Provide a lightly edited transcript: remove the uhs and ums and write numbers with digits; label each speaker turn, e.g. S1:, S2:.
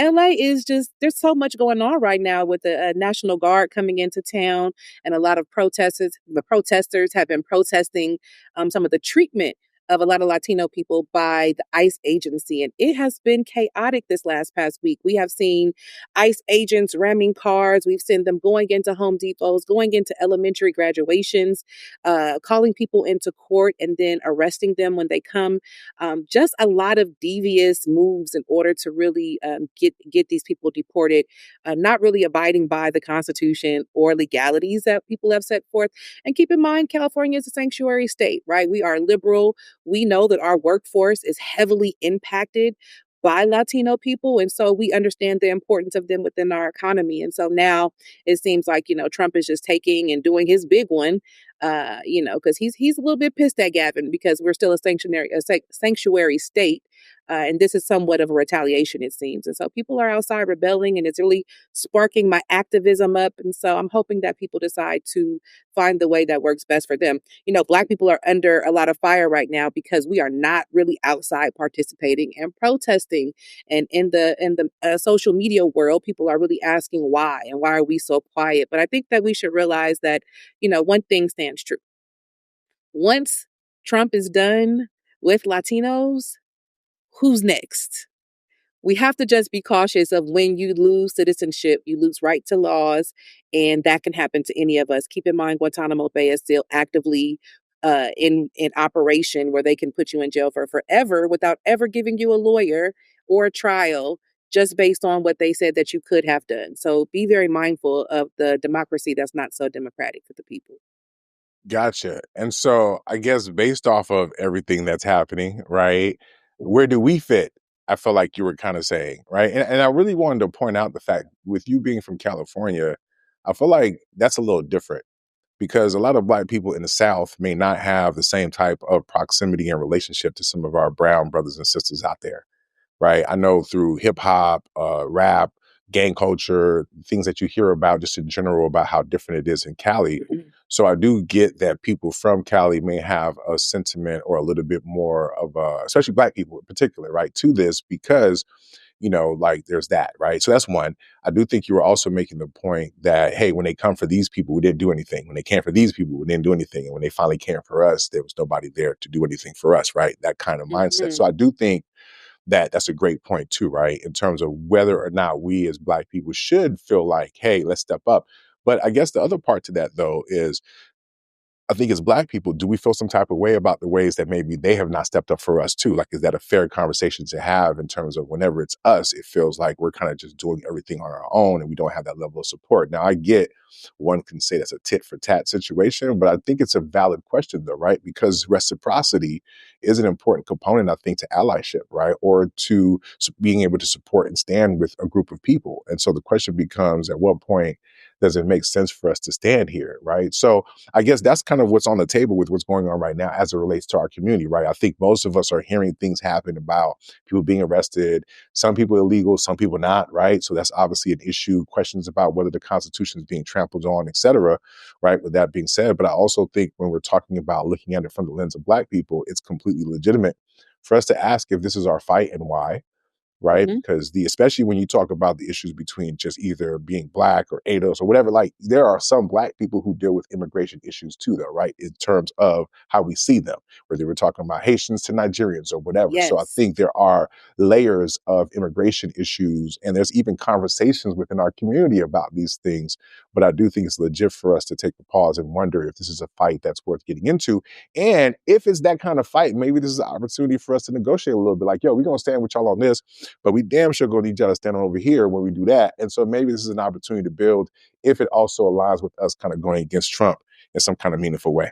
S1: LA is just, there's so much going on right now with the National Guard coming into town, and a lot of protesters. The protesters have been protesting some of the treatment of a lot of Latino people by the ICE agency. And it has been chaotic this past week. We have seen ICE agents ramming cars. We've seen them going into Home Depots, going into elementary graduations, calling people into court and then arresting them when they come. Just a lot of devious moves in order to really get these people deported, not really abiding by the Constitution or legalities that people have set forth. And keep in mind, California is a sanctuary state, right? We are liberal. We know that our workforce is heavily impacted by Latino people. And so we understand the importance of them within our economy. And so now it seems like, Trump is just taking and doing his big one, because he's a little bit pissed at Gavin because we're still a sanctuary state. And this is somewhat of a retaliation, it seems. And so people are outside rebelling, and it's really sparking my activism up. And so I'm hoping that people decide to find the way that works best for them. Black people are under a lot of fire right now because we are not really outside participating and protesting. And in the social media world, people are really asking why, and why are we so quiet? But I think that we should realize that, one thing stands true. Once Trump is done with Latinos, who's next? We have to just be cautious of when you lose citizenship, you lose right to laws, and that can happen to any of us. Keep in mind, Guantanamo Bay is still actively in operation, where they can put you in jail for forever without ever giving you a lawyer or a trial, just based on what they said that you could have done. So be very mindful of the democracy that's not so democratic for the people.
S2: Gotcha. And so I guess based off of everything that's happening, right, where do we fit? I feel like you were kind of saying, right? And I really wanted to point out the fact, with you being from California, I feel like that's a little different, because a lot of Black people in the South may not have the same type of proximity and relationship to some of our brown brothers and sisters out there, right? I know through hip hop, rap, gang culture, things that you hear about just in general about how different it is in Cali. So I do get that people from Cali may have a sentiment or a little bit more of especially Black people in particular, right, to this, because, like there's that, right? So that's one. I do think you were also making the point that, hey, when they come for these people, we didn't do anything. When they came for these people, we didn't do anything. And when they finally came for us, there was nobody there to do anything for us, right? That kind of mindset. So I do think that's a great point too, right? In terms of whether or not we as Black people should feel like, hey, let's step up. But I guess the other part to that, though, is I think as Black people, do we feel some type of way about the ways that maybe they have not stepped up for us too? Like, is that a fair conversation to have, in terms of whenever it's us, it feels like we're kind of just doing everything on our own and we don't have that level of support? Now, I get one can say that's a tit for tat situation, but I think it's a valid question though, right? Because reciprocity is an important component, I think, to allyship, right? Or to being able to support and stand with a group of people. And so the question becomes, at what point does it make sense for us to stand here, right? So I guess that's kind of what's on the table with what's going on right now as it relates to our community, right? I think most of us are hearing things happen about people being arrested, some people illegal, some people not, right? So that's obviously an issue, questions about whether the Constitution is being trampled on, et cetera, right? With that being said, but I also think when we're talking about looking at it from the lens of Black people, it's completely legitimate for us to ask if this is our fight and why, right?
S1: Mm-hmm.
S2: Because especially when you talk about the issues between just either being Black or ADOS or whatever, like there are some Black people who deal with immigration issues too, though, right? In terms of how we see them, whether we're talking about Haitians to Nigerians or whatever. So I
S1: Yes.
S2: think there are layers of immigration issues, and there's even conversations within our community about these things. But I do think it's legit for us to take a pause and wonder if this is a fight that's worth getting into. And if it's that kind of fight, maybe this is an opportunity for us to negotiate a little bit, like, yo, we're going to stand with y'all on this, but we damn sure going to need y'all to stand over here when we do that. And so maybe this is an opportunity to build, if it also aligns with us kind of going against Trump in some kind of meaningful way.